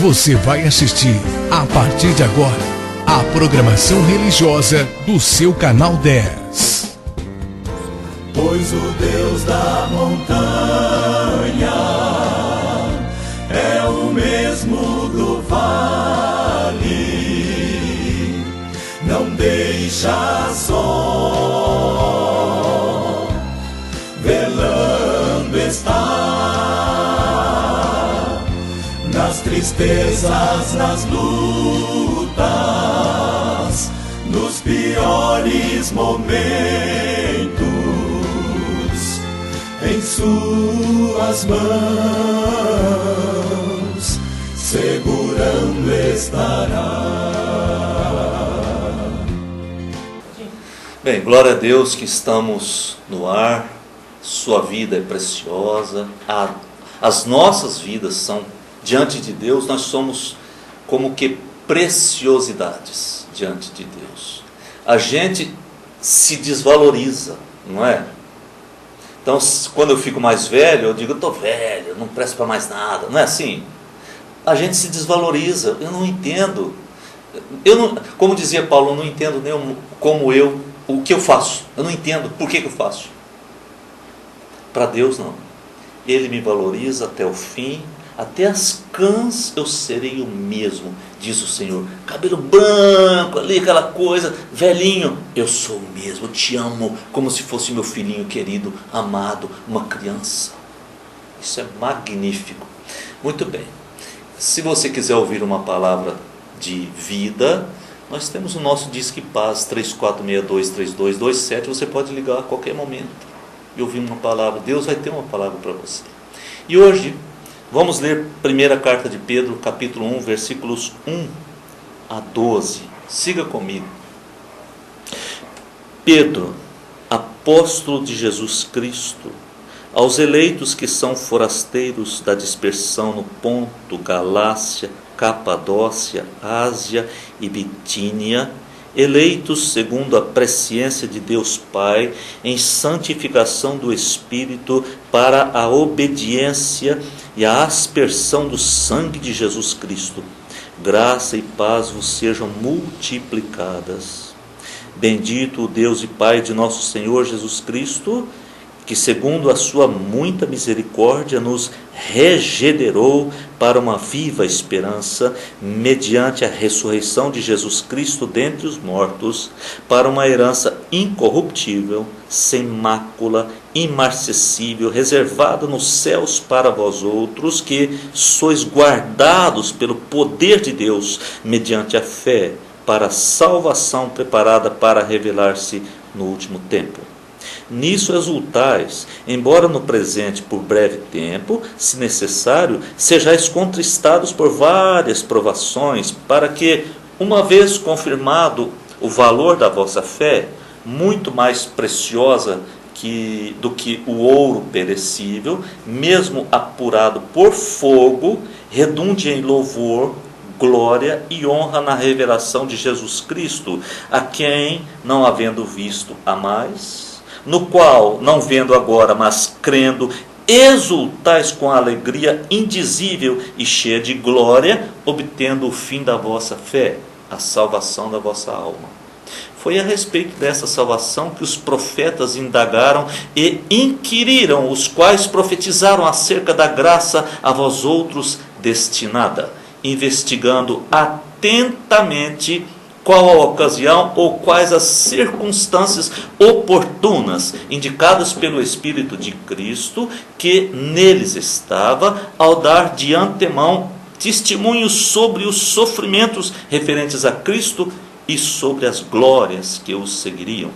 Você vai assistir, a partir de agora, a programação religiosa do seu canal 10. Pois o Deus da montanha é o mesmo do vale, não deixa só, velando está, nas tristezas, nas lutas, nos piores momentos, em suas mãos segurando estará. Bem, glória a Deus que estamos no ar. Sua vida é preciosa, as nossas vidas são, diante de Deus, nós somos como que preciosidades diante de Deus. A gente se desvaloriza, não é? Então, quando eu fico mais velho, eu digo, eu estou velho, não presto para mais nada. Não é assim? A gente se desvaloriza. Eu não entendo. Como dizia Paulo, eu não entendo nem o que eu faço. Eu não entendo por que eu faço. Para Deus, não. Ele me valoriza até o fim. Até as cãs eu serei o mesmo, diz o Senhor. Cabelo branco ali, aquela coisa, velhinho, eu sou o mesmo, eu te amo como se fosse meu filhinho querido, amado, uma criança. Isso é magnífico. Muito bem, se você quiser ouvir uma palavra de vida, nós temos o nosso Disque Paz 34623227, você pode ligar a qualquer momento e ouvir uma palavra. Deus vai ter uma palavra para você. E hoje vamos ler primeira carta de Pedro, capítulo 1, versículos 1 a 12. Siga comigo. Pedro, apóstolo de Jesus Cristo, aos eleitos que são forasteiros da dispersão no Ponto, Galácia, Capadócia, Ásia e Bitínia, eleitos segundo a presciência de Deus Pai, em santificação do Espírito, para a obediência e a aspersão do sangue de Jesus Cristo. Graça e paz vos sejam multiplicadas. Bendito o Deus e Pai de nosso Senhor Jesus Cristo, que segundo a sua muita misericórdia nos regenerou para uma viva esperança, mediante a ressurreição de Jesus Cristo dentre os mortos, para uma herança incorruptível, sem mácula, imarcessível, reservada nos céus para vós outros, que sois guardados pelo poder de Deus, mediante a fé, para a salvação preparada para revelar-se no último tempo. Nisso exultais, embora no presente por breve tempo, se necessário, sejais contristados por várias provações, para que, uma vez confirmado o valor da vossa fé, muito mais preciosa do que o ouro perecível, mesmo apurado por fogo, redunde em louvor, glória e honra na revelação de Jesus Cristo, a quem, não havendo visto, amais, no qual, não vendo agora, mas crendo, exultais com alegria indizível e cheia de glória, obtendo o fim da vossa fé, a salvação da vossa alma. Foi a respeito dessa salvação que os profetas indagaram e inquiriram, os quais profetizaram acerca da graça a vós outros destinada, investigando atentamente qual a ocasião ou quais as circunstâncias oportunas indicadas pelo Espírito de Cristo que neles estava, ao dar de antemão testemunho sobre os sofrimentos referentes a Cristo e sobre as glórias que os seguiriam.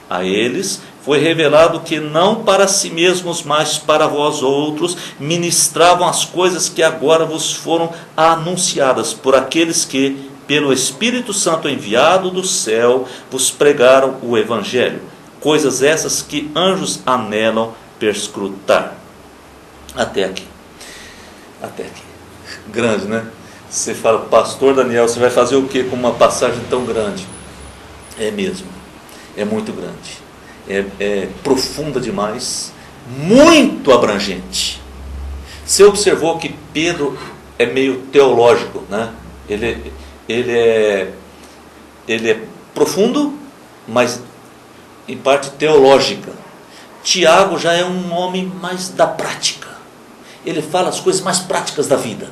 A eles foi revelado que não para si mesmos, mas para vós outros, ministravam as coisas que agora vos foram anunciadas por aqueles que, pelo Espírito Santo enviado do céu, vos pregaram o Evangelho, coisas essas que anjos anelam perscrutar. Até aqui. Grande, né? Você fala, pastor Daniel, você vai fazer o que com uma passagem tão grande? É mesmo, é muito grande, é profunda demais, muito abrangente. Você observou que Pedro é meio teológico, né? Ele é profundo, mas em parte teológica. Tiago já é um homem mais da prática. Ele fala as coisas mais práticas da vida.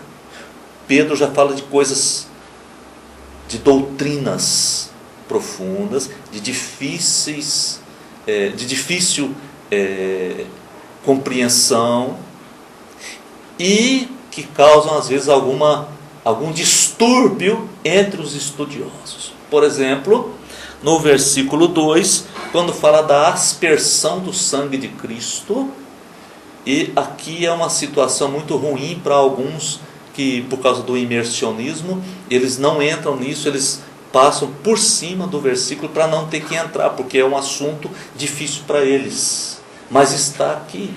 Pedro já fala de coisas, de doutrinas profundas, de difícil compreensão, e que causam às vezes algum distúrbio entre os estudiosos. Por exemplo, no versículo 2, quando fala da aspersão do sangue de Cristo, e aqui é uma situação muito ruim para alguns que, por causa do imersionismo, eles não entram nisso, eles passam por cima do versículo para não ter que entrar, porque é um assunto difícil para eles. Mas está aqui.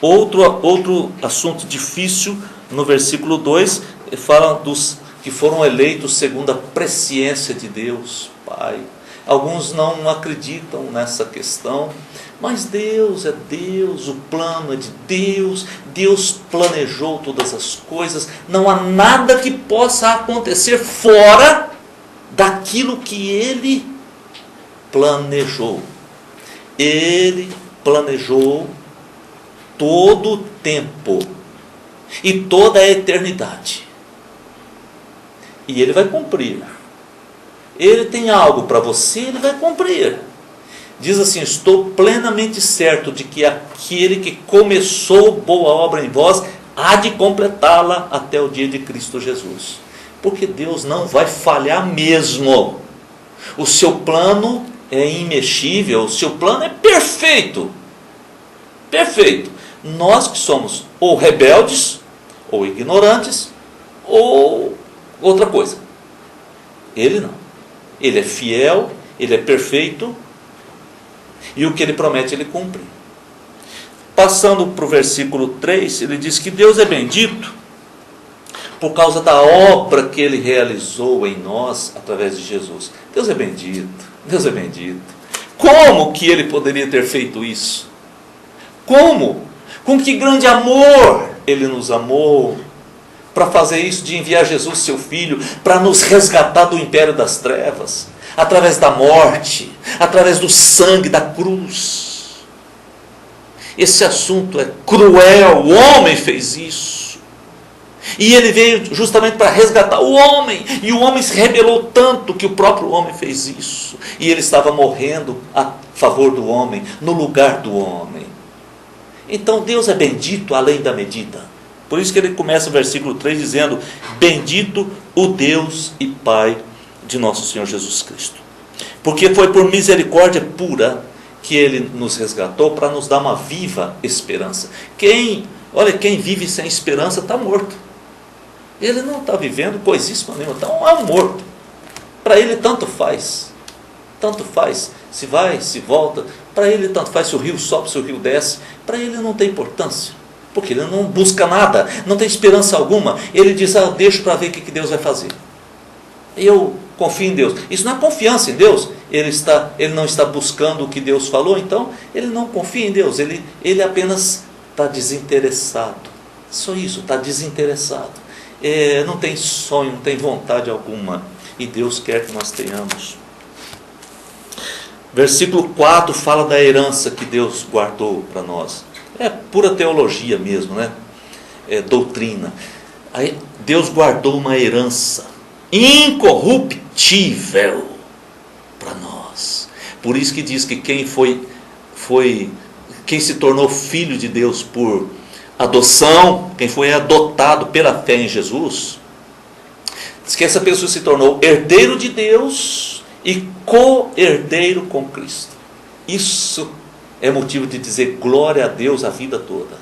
Outro assunto difícil, no versículo 2, fala dos que foram eleitos segundo a presciência de Deus, Pai. Alguns não acreditam nessa questão, mas Deus é Deus, o plano é de Deus, Deus planejou todas as coisas, não há nada que possa acontecer fora daquilo que Ele planejou. Ele planejou todo o tempo e toda a eternidade, e Ele vai cumprir. Ele tem algo para você, Ele vai cumprir. Diz assim: estou plenamente certo de que aquele que começou boa obra em vós há de completá-la até o dia de Cristo Jesus. Porque Deus não vai falhar mesmo. O seu plano é imexível, o seu plano é perfeito. Perfeito. Nós que somos ou rebeldes, ou ignorantes, ou outra coisa. Ele não. Ele é fiel, Ele é perfeito, e o que Ele promete, Ele cumpre. Passando para o versículo 3, ele diz que Deus é bendito por causa da obra que Ele realizou em nós através de Jesus. Deus é bendito, Deus é bendito. Como que Ele poderia ter feito isso? Como? Com que grande amor Ele nos amou, para fazer isso, de enviar Jesus, seu Filho, para nos resgatar do império das trevas, através da morte, através do sangue da cruz. Esse assunto é cruel, o homem fez isso, e Ele veio justamente para resgatar o homem, e o homem se rebelou tanto que o próprio homem fez isso, e Ele estava morrendo a favor do homem, no lugar do homem. Então Deus é bendito além da medida. Por isso que ele começa o versículo 3 dizendo: bendito o Deus e Pai de nosso Senhor Jesus Cristo. Porque foi por misericórdia pura que Ele nos resgatou, para nos dar uma viva esperança. Quem vive sem esperança está morto. Ele não está vivendo coisíssima nenhuma, está morto. Para ele tanto faz. Tanto faz. Se vai, se volta. Para ele tanto faz se o rio sobe, se o rio desce. Para ele não tem importância. Porque ele não busca nada, não tem esperança alguma. Ele diz: deixa para ver o que Deus vai fazer. Eu confio em Deus. Isso não é confiança em Deus. Ele não está buscando o que Deus falou, então ele não confia em Deus. Ele apenas está desinteressado. Só isso, está desinteressado. Não tem sonho, não tem vontade alguma. E Deus quer que nós tenhamos. Versículo 4 fala da herança que Deus guardou para nós. É pura teologia mesmo, né? É doutrina. Aí Deus guardou uma herança incorruptível para nós. Por isso que diz que quem se tornou filho de Deus por adoção, quem foi adotado pela fé em Jesus, diz que essa pessoa se tornou herdeiro de Deus e co-herdeiro com Cristo. Isso é motivo de dizer glória a Deus a vida toda.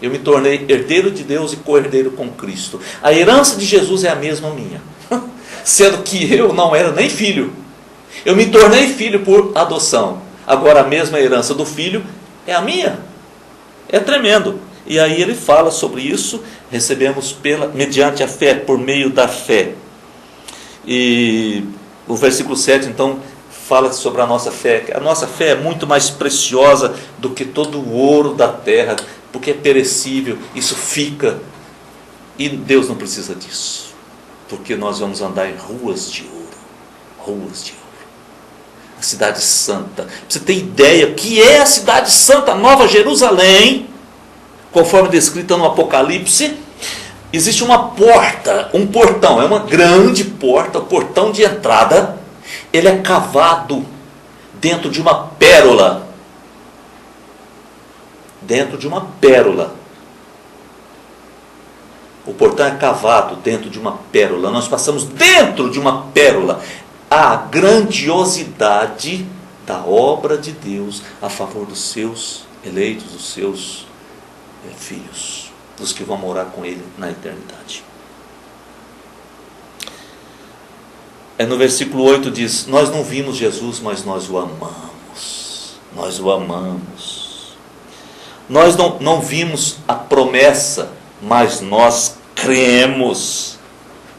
Eu me tornei herdeiro de Deus e co-herdeiro com Cristo. A herança de Jesus é a mesma minha, sendo que eu não era nem filho. Eu me tornei filho por adoção. Agora a mesma herança do filho é a minha. É tremendo. E aí ele fala sobre isso. Recebemos mediante a fé, por meio da fé. E o versículo 7 então fala sobre a nossa fé. A nossa fé é muito mais preciosa do que todo o ouro da terra, porque é perecível, isso fica. E Deus não precisa disso, porque nós vamos andar em ruas de ouro. Ruas de ouro. A cidade santa. Pra você ter ideia, o que é a cidade santa, Nova Jerusalém, conforme descrita no Apocalipse, existe uma porta, um portão, é uma grande porta, o portão de entrada, ele é cavado dentro de uma pérola. Dentro de uma pérola. O portão é cavado dentro de uma pérola. Nós passamos dentro de uma pérola. A grandiosidade da obra de Deus a favor dos seus eleitos, dos seus filhos, dos que vão morar com Ele na eternidade. No versículo 8 diz: nós não vimos Jesus, mas nós o amamos. Nós o amamos. Nós não vimos a promessa, mas nós cremos,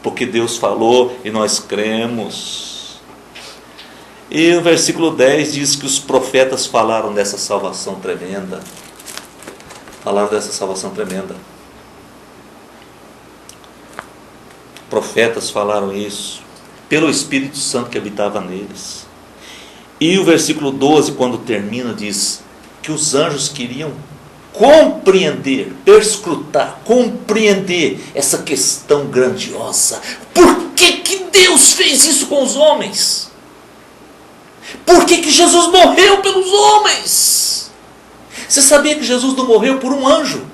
porque Deus falou e nós cremos. E o versículo 10 diz que os profetas falaram dessa salvação tremenda. Falaram dessa salvação tremenda. Profetas falaram isso, pelo Espírito Santo que habitava neles. E o versículo 12, quando termina, diz que os anjos queriam compreender, perscrutar, compreender essa questão grandiosa. Por que Deus fez isso com os homens? Por que Jesus morreu pelos homens? Você sabia que Jesus não morreu por um anjo?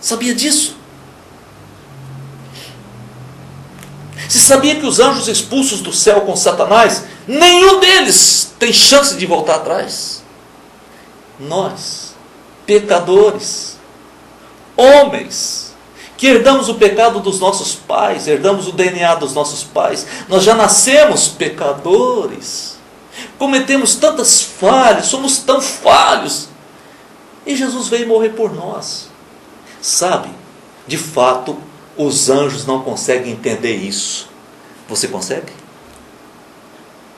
Sabia disso? Você sabia que os anjos expulsos do céu com Satanás, nenhum deles tem chance de voltar atrás? Nós, pecadores, homens, que herdamos o pecado dos nossos pais, herdamos o DNA dos nossos pais, nós já nascemos pecadores, cometemos tantas falhas, somos tão falhos, e Jesus veio morrer por nós. Sabe, de fato, os anjos não conseguem entender isso. Você consegue?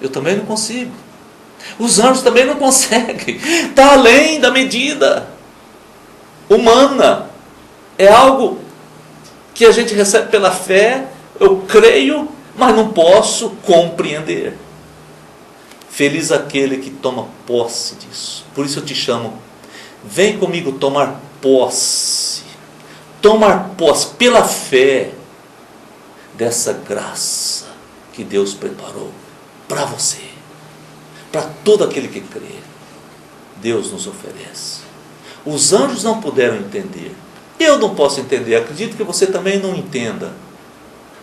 Eu também não consigo. Os anjos também não conseguem. Está além da medida humana. É algo que a gente recebe pela fé. Eu creio, mas não posso compreender. Feliz aquele que toma posse disso. Por isso eu te chamo. Vem comigo tomar posse. Tomar posse pela fé dessa graça que Deus preparou para você, para todo aquele que crê. Deus nos oferece. Os anjos não puderam entender. Eu não posso entender. Acredito que você também não entenda.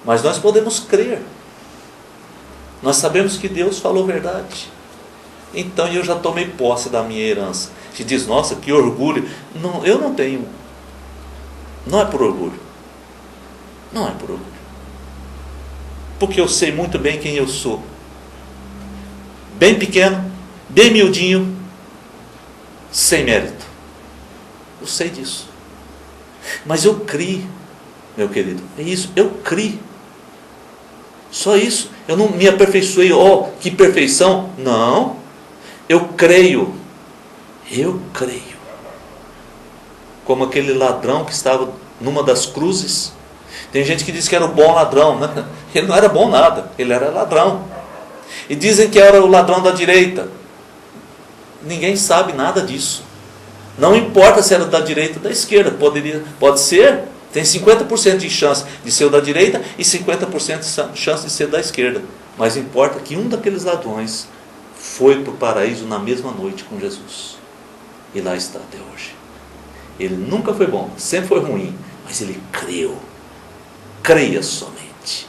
Mas nós podemos crer. Nós sabemos que Deus falou verdade. Então eu já tomei posse da minha herança. Você diz, nossa, que orgulho. Não, eu não tenho. Não é por orgulho. Não é por orgulho. Porque eu sei muito bem quem eu sou. Bem pequeno, bem miudinho, sem mérito. Eu sei disso. Mas eu criei, meu querido. É isso, eu criei. Só isso. Eu não me aperfeiçoei. Que perfeição. Não. Eu creio. Eu creio. Como aquele ladrão que estava numa das cruzes. Tem gente que diz que era o bom ladrão, né? Ele não era bom nada, ele era ladrão. E dizem que era o ladrão da direita. Ninguém sabe nada disso. Não importa se era da direita ou da esquerda, pode ser, tem 50% de chance de ser o da direita e 50% de chance de ser da esquerda. Mas importa que um daqueles ladrões foi para o paraíso na mesma noite com Jesus. E lá está até hoje. Ele nunca foi bom, sempre foi ruim, mas ele creu. Creia somente.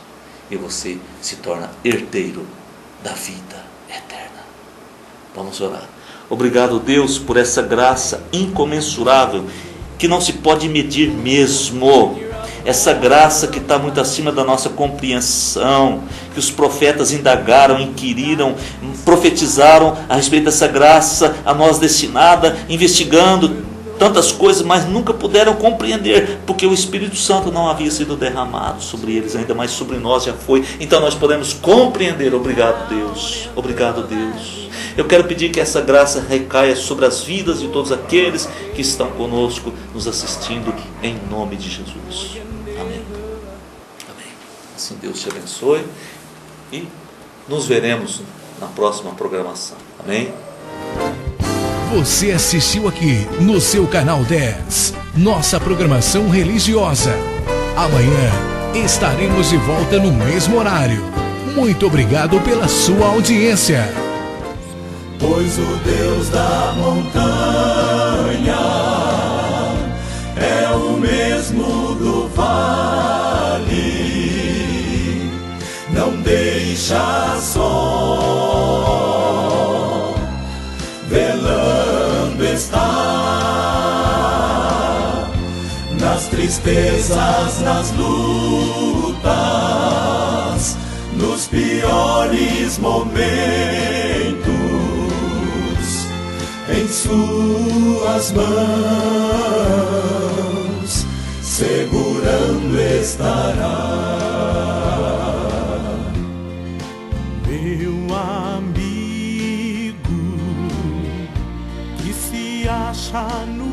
E você se torna herdeiro da vida eterna. Vamos orar. Obrigado, Deus, por essa graça incomensurável, que não se pode medir mesmo. Essa graça que está muito acima da nossa compreensão, que os profetas indagaram, inquiriram, profetizaram a respeito dessa graça a nós destinada, investigando tantas coisas, mas nunca puderam compreender, porque o Espírito Santo não havia sido derramado sobre eles, ainda mais sobre nós já foi. Então nós podemos compreender. Obrigado, Deus. Obrigado, Deus. Eu quero pedir que essa graça recaia sobre as vidas de todos aqueles que estão conosco, nos assistindo, em nome de Jesus. Amém. Assim Deus te abençoe e nos veremos na próxima programação. Amém? Você assistiu aqui no seu canal 10, nossa programação religiosa. Amanhã estaremos de volta no mesmo horário. Muito obrigado pela sua audiência. Pois o Deus da montanha é o mesmo do vale, não deixa só, velando está, nas tristezas, nas lutas, nos piores momentos, em suas mãos segurando estará. Meu amigo que se acha no